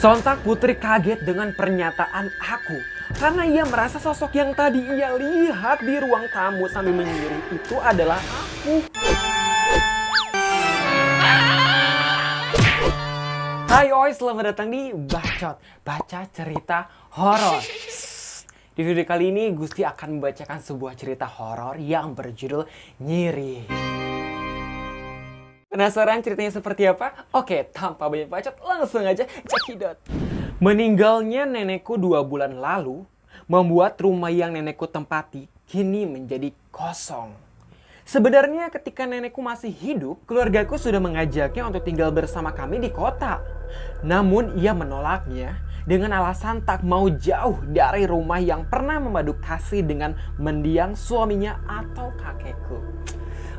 Sontak Putri kaget dengan pernyataan aku. Karena ia merasa sosok yang tadi ia lihat di ruang tamu sambil menyindir itu adalah aku. Hai oi, selamat datang di Bacot, baca cerita horor. Di video kali ini Gusti akan membacakan sebuah cerita horor yang berjudul Nyiri. Penasaran ceritanya seperti apa? Oke, tanpa banyak bacot, langsung aja cekidot. Meninggalnya nenekku 2 bulan lalu membuat rumah yang nenekku tempati kini menjadi kosong. Sebenarnya ketika nenekku masih hidup, keluargaku sudah mengajaknya untuk tinggal bersama kami di kota. Namun ia menolaknya dengan alasan tak mau jauh dari rumah yang pernah memadu kasih dengan mendiang suaminya atau kakekku.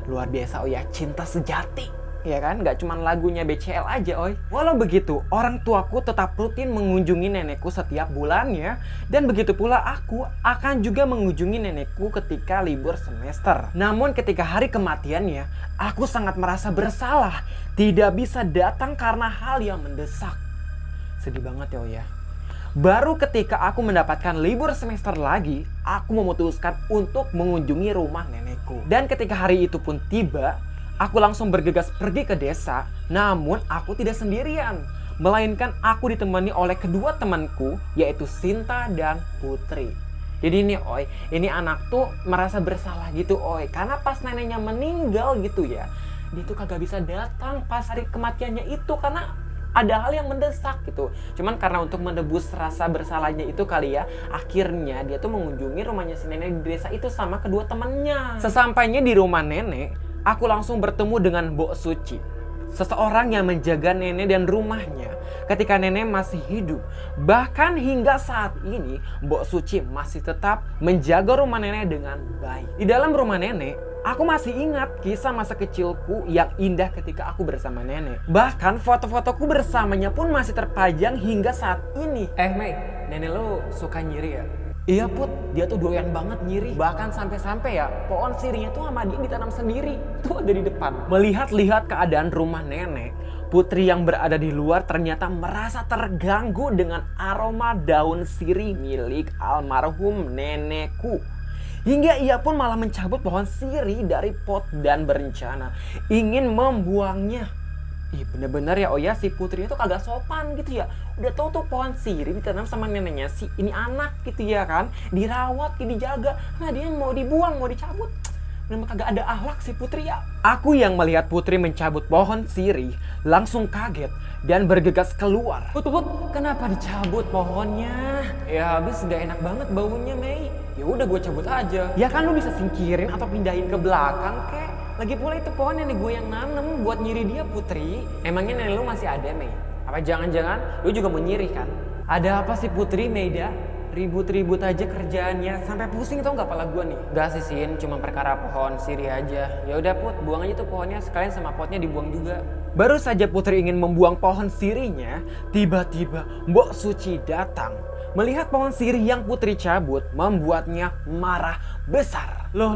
Luar biasa oh ya, cinta sejati. Ya kan, nggak cuma lagunya BCL aja oi. Walau begitu, orang tuaku tetap rutin mengunjungi nenekku setiap bulannya. Dan begitu pula aku akan juga mengunjungi nenekku ketika libur semester. Namun ketika hari kematiannya, aku sangat merasa bersalah. Tidak bisa datang karena hal yang mendesak. Sedih banget ya oi ya. Baru ketika aku mendapatkan libur semester lagi, aku memutuskan untuk mengunjungi rumah nenekku. Dan ketika hari itu pun tiba, aku langsung bergegas pergi ke desa, namun aku tidak sendirian. Melainkan aku ditemani oleh kedua temanku, yaitu Sinta dan Putri. Jadi ini oi, ini anak tuh merasa bersalah gitu oi. Karena pas neneknya meninggal gitu ya, dia tuh kagak bisa datang pas hari kematiannya itu karena ada hal yang mendesak gitu. Cuman karena untuk menebus rasa bersalahnya itu kali ya, akhirnya dia tuh mengunjungi rumahnya si nenek di desa itu sama kedua temannya. Sesampainya di rumah nenek, aku langsung bertemu dengan Mbok Suci, seseorang yang menjaga nenek dan rumahnya ketika nenek masih hidup. Bahkan hingga saat ini, Mbok Suci masih tetap menjaga rumah nenek dengan baik. Di dalam rumah nenek, aku masih ingat kisah masa kecilku yang indah ketika aku bersama nenek. Bahkan foto-fotoku bersamanya pun masih terpajang hingga saat ini. Mei, nenek lo suka nyiri ya? Iya Put, dia tuh doyan banget nyiri. Bahkan sampai-sampai ya, pohon sirinya tuh sama dia ditanam sendiri. Tuh ada di depan. Melihat-lihat keadaan rumah nenek, Putri yang berada di luar ternyata merasa terganggu dengan aroma daun sirih milik almarhum nenekku. Hingga ia pun malah mencabut pohon sirih dari pot dan berencana ingin membuangnya. Ih bener-bener ya oh ya, si Putri itu kagak sopan gitu ya. Udah tau tuh pohon sirih ditanam sama neneknya si ini anak gitu ya kan, dirawat, dijaga. Nah dia mau dibuang, mau dicabut. Memang kagak ada akhlak si Putri ya. Aku yang melihat Putri mencabut pohon sirih langsung kaget dan bergegas keluar. Put, kenapa dicabut pohonnya? Ya habis gak enak banget baunya Mei. Ya udah gue cabut aja. Ya kan lu bisa singkirin atau pindahin ke belakang kek. Lagi pula itu pohon nenek gue yang nanem buat nyiri dia Putri. Emangnya nenek lu masih ada Mei? Apa jangan-jangan lu juga mau nyiri kan? Ada apa sih Putri Meida? Ribut-ribut aja kerjaannya, sampai pusing tau gak pala gue nih. Gak sih Sin, cuma perkara pohon sirih aja. Ya udah Put, buang aja tuh pohonnya, sekalian sama potnya dibuang juga. Baru saja Putri ingin membuang pohon sirihnya, tiba-tiba Mbok Suci datang. Melihat pohon sirih yang Putri cabut membuatnya marah besar. Loh,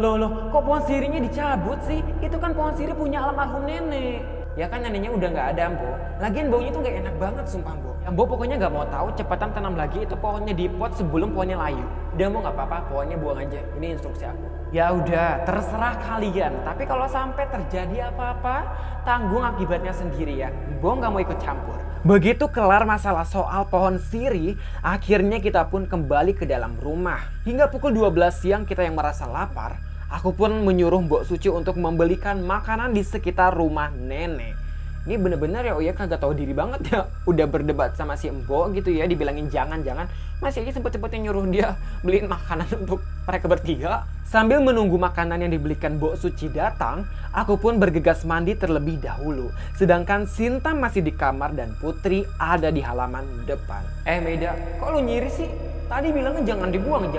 kok pohon sirihnya dicabut sih? Itu kan pohon sirih punya almarhum nenek. Ya kan neneknya udah gak ada Mbok. Lagian baunya tuh gak enak banget sumpah Mbok. Ya Mbok pokoknya gak mau tahu, cepetan tanam lagi itu pohonnya di pot sebelum pohonnya layu. Udah Mbok gak apa-apa, pohonnya buang aja. Ini instruksi aku. Ya udah, terserah kalian. Tapi kalau sampai terjadi apa-apa, tanggung akibatnya sendiri ya. Mbok gak mau ikut campur. Begitu kelar masalah soal pohon sirih, akhirnya kita pun kembali ke dalam rumah. Hingga pukul 12 siang kita yang merasa lapar, aku pun menyuruh Mbok Suci untuk membelikan makanan di sekitar rumah nenek. Ini bener-bener ya Oya kagak tahu diri banget ya. Udah berdebat sama si Mbok gitu ya, dibilangin jangan-jangan, masih aja sempet-sempetnya nyuruh dia beliin makanan untuk mereka bertiga. Sambil menunggu makanan yang dibelikan Mbok Suci datang, aku pun bergegas mandi terlebih dahulu. Sedangkan Sinta masih di kamar dan Putri ada di halaman depan. Meida, kok lu nyiri sih? Tadi bilangnya jangan dibuang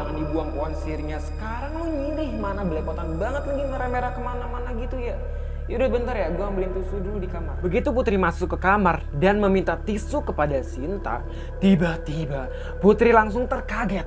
pohon sirihnya. Sekarang lu nyirih, mana belepotan banget lagi merah-merah kemana-mana gitu ya. Yaudah bentar ya, gue ambilin tisu dulu di kamar. Begitu Putri masuk ke kamar dan meminta tisu kepada Sinta, tiba-tiba Putri langsung terkaget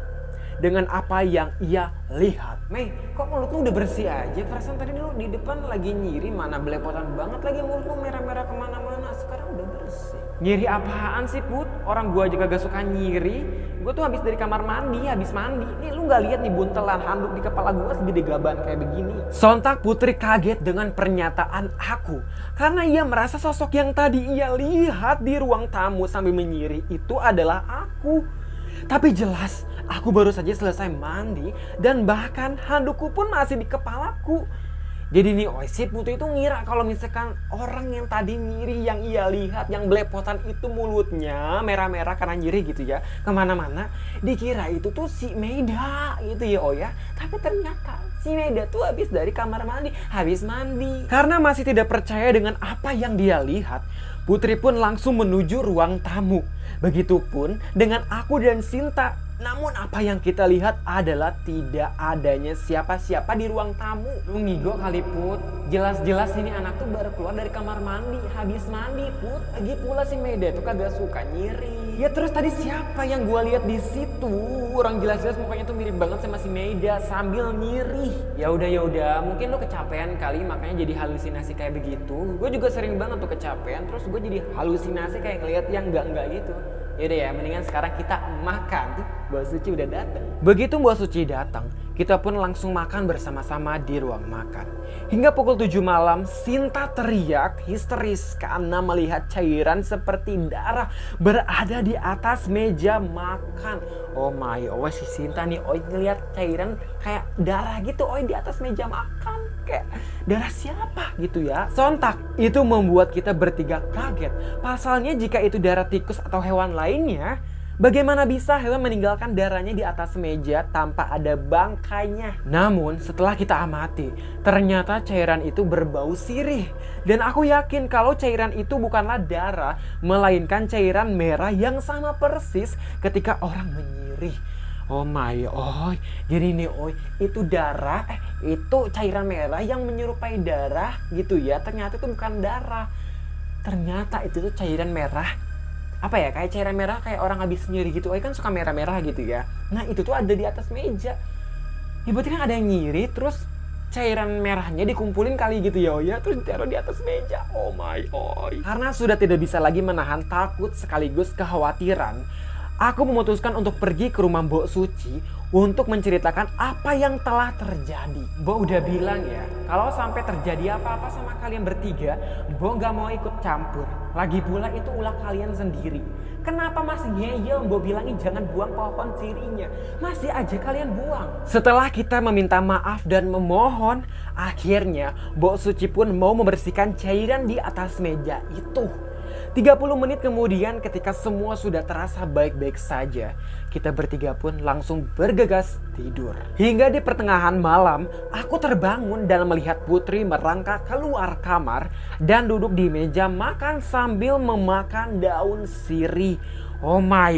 dengan apa yang ia lihat. Mei, kok mulut lu udah bersih aja? Perasaan tadi lu di depan lagi nyiri, mana belepotan banget lagi mulut lu merah-merah kemana-mana. Sekarang udah bersih. Nyiri apaan sih Put? Orang gue aja kagak suka nyiri. Gue tuh habis dari kamar mandi, habis mandi. Nih lu gak lihat nih buntelan handuk di kepala gue segede gaban kayak begini. Sontak Putri kaget dengan pernyataan aku. Karena ia merasa sosok yang tadi ia lihat di ruang tamu sambil menyiri itu adalah aku. Tapi jelas aku baru saja selesai mandi dan bahkan handukku pun masih di kepalaku. Jadi nih si Putri itu ngira kalau misalkan orang yang tadi nyiri yang ia lihat yang belepotan itu mulutnya merah-merah karena nyiri gitu ya kemana-mana, dikira itu tuh si Meida gitu ya. Tapi ternyata si Meida tuh habis dari kamar mandi, habis mandi. Karena masih tidak percaya dengan apa yang dia lihat, Putri pun langsung menuju ruang tamu. Begitupun dengan aku dan Sinta. Namun apa yang kita lihat adalah tidak adanya siapa-siapa di ruang tamu. Lu ngigo kali Put. Jelas-jelas ini anak tuh baru keluar dari kamar mandi. Habis mandi Put. Lagi pula si Meida tuh kagak suka nyiri. Ya terus tadi siapa yang gua lihat di situ? Orang jelas-jelas mukanya tuh mirip banget sama si Meida sambil nyiri. Ya udah. Mungkin lu kecapean kali makanya jadi halusinasi kayak begitu. Gue juga sering banget tuh kecapean. Terus gue jadi halusinasi kayak ngeliat yang enggak gitu. Yaudah ya, mendingan sekarang kita makan. Mbak Suci udah datang. Begitu Mbak Suci datang, kita pun langsung makan bersama-sama di ruang makan. Hingga pukul 7 malam, Sinta teriak histeris karena melihat cairan seperti darah berada di atas meja makan. Oh my, si Sinta nih, ngeliat cairan kayak darah gitu, di atas meja makan. Kayak darah siapa gitu ya. Sontak itu membuat kita bertiga kaget. Pasalnya jika itu darah tikus atau hewan lainnya, bagaimana bisa hewan meninggalkan darahnya di atas meja tanpa ada bangkainya? Namun setelah kita amati, ternyata cairan itu berbau sirih. Dan aku yakin kalau cairan itu bukanlah darah, melainkan cairan merah yang sama persis ketika orang menyirih. Oh my, jadi nih itu darah, itu cairan merah yang menyerupai darah gitu ya. Ternyata itu bukan darah. Ternyata itu tuh cairan merah. Apa ya, kayak cairan merah kayak orang habis nyiri gitu. Kan suka merah-merah gitu ya. Nah itu tuh ada di atas meja. Ya berarti kan ada yang nyiri terus cairan merahnya dikumpulin kali gitu ya, terus ditaruh di atas meja. Oh my, Karena sudah tidak bisa lagi menahan takut sekaligus kekhawatiran, aku memutuskan untuk pergi ke rumah Mbok Suci untuk menceritakan apa yang telah terjadi. Mbok udah bilang ya, kalau sampai terjadi apa-apa sama kalian bertiga, Mbok gak mau ikut campur. Lagi pula itu ulah kalian sendiri. Kenapa masih ngeyel Mbok bilangin jangan buang pohon sirinya? Masih aja kalian buang. Setelah kita meminta maaf dan memohon, akhirnya Mbok Suci pun mau membersihkan cairan di atas meja itu. 30 menit kemudian ketika semua sudah terasa baik-baik saja, kita bertiga pun langsung bergegas tidur. Hingga di pertengahan malam, aku terbangun dan melihat Putri merangkak keluar kamar dan duduk di meja makan sambil memakan daun sirih. Oh my,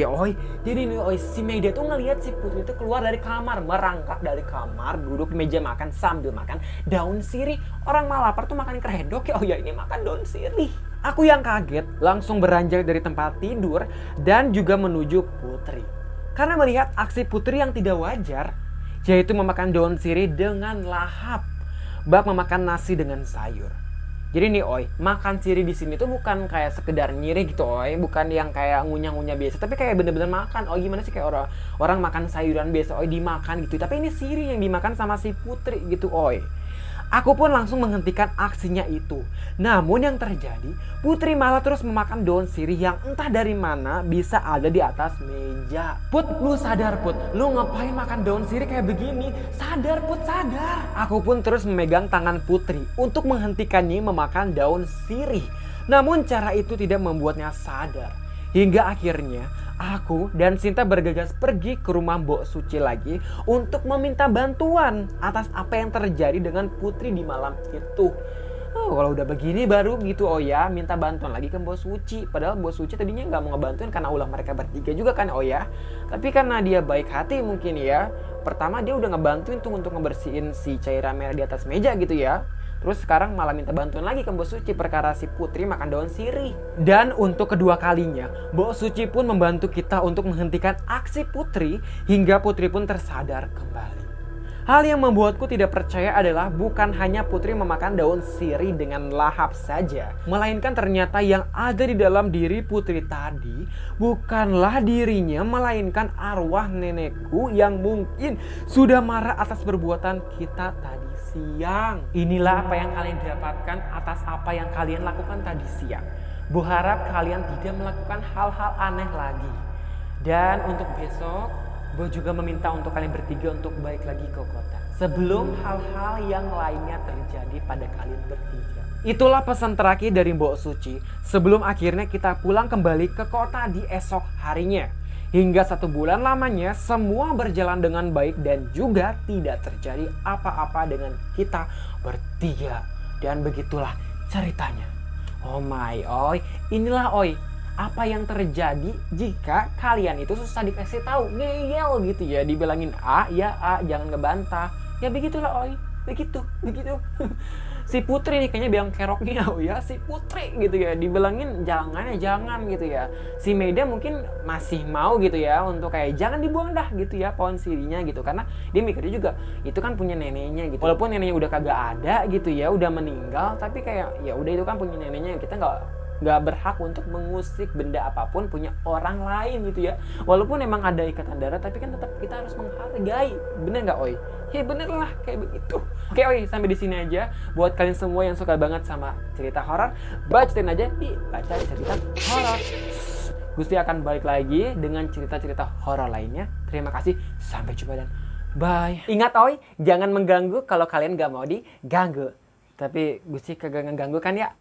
jadi nih si Meida tuh ngelihat si Putri itu keluar dari kamar, merangkak dari kamar, duduk di meja makan sambil makan daun sirih. Orang mah lapar tuh makan keredok ya, ini makan daun sirih. Aku yang kaget langsung beranjak dari tempat tidur dan juga menuju Putri. Karena melihat aksi Putri yang tidak wajar, yaitu memakan daun sirih dengan lahap, bak memakan nasi dengan sayur. Jadi nih makan sirih di sini tuh bukan kayak sekedar nyiri gitu bukan yang kayak ngunyah-ngunyah biasa, tapi kayak bener-bener makan. Gimana sih kayak orang makan sayuran biasa dimakan gitu, tapi ini sirih yang dimakan sama si Putri gitu Aku pun langsung menghentikan aksinya itu. Namun yang terjadi, Putri malah terus memakan daun sirih yang entah dari mana bisa ada di atas meja. Put, lu sadar Put, lu ngapain makan daun sirih kayak begini? Sadar Put, sadar. Aku pun terus memegang tangan Putri untuk menghentikannya memakan daun sirih. Namun cara itu tidak membuatnya sadar. Hingga akhirnya aku dan Sinta bergegas pergi ke rumah Mbok Suci lagi untuk meminta bantuan atas apa yang terjadi dengan Putri di malam itu. Kalau udah begini baru gitu minta bantuan lagi ke Mbok Suci. Padahal Mbok Suci tadinya nggak mau ngebantuin karena ulah mereka bertiga juga kan Tapi karena dia baik hati mungkin ya. Pertama dia udah ngebantuin tuh untuk ngebersihin si cairan merah di atas meja gitu ya. Terus sekarang malah minta bantuan lagi ke Mbok Suci perkara si Putri makan daun sirih. Dan untuk kedua kalinya, Mbok Suci pun membantu kita untuk menghentikan aksi Putri hingga Putri pun tersadar kembali. Hal yang membuatku tidak percaya adalah bukan hanya putri memakan daun sirih dengan lahap saja, melainkan ternyata yang ada di dalam diri putri tadi bukanlah dirinya, melainkan arwah nenekku yang mungkin sudah marah atas perbuatan kita tadi siang. Inilah apa yang kalian dapatkan atas apa yang kalian lakukan tadi siang. Berharap kalian tidak melakukan hal-hal aneh lagi. Dan untuk besok, Bo juga meminta untuk kalian bertiga untuk balik lagi ke kota sebelum hal-hal yang lainnya terjadi pada kalian bertiga. Itulah pesan terakhir dari Mbok Suci sebelum akhirnya kita pulang kembali ke kota di esok harinya. Hingga 1 bulan lamanya semua berjalan dengan baik dan juga tidak terjadi apa-apa dengan kita bertiga. Dan begitulah ceritanya. Oh my oi, inilah oi apa yang terjadi jika kalian itu susah dikasih tahu, ngeyel gitu ya, dibilangin A ya A, jangan ngebantah. Ya begitulah oi, begitu. Si Putri nih kayaknya bilang keroknya ya, si Putri gitu ya, dibilangin jangan gitu ya. Si Meida mungkin masih mau gitu ya untuk kayak jangan dibuang dah gitu ya pohon sirinya gitu, karena dia mikirnya juga itu kan punya neneknya gitu. Walaupun neneknya udah kagak ada gitu ya, udah meninggal, tapi kayak ya udah itu kan punya neneknya, kita nggak berhak untuk mengusik benda apapun punya orang lain gitu ya. Walaupun emang ada ikatan darah, tapi kan tetap kita harus menghargai. Bener nggak oi? Ya bener lah kayak begitu. Oke oi, sampai di sini aja. Buat kalian semua yang suka banget sama cerita horor, bacain aja di Baca Cerita Horor. Gusti akan balik lagi dengan cerita-cerita horor lainnya. Terima kasih, sampai jumpa dan bye. Ingat oi, jangan mengganggu kalau kalian nggak mau diganggu. Tapi Gusti kagak ngeganggu kan ya?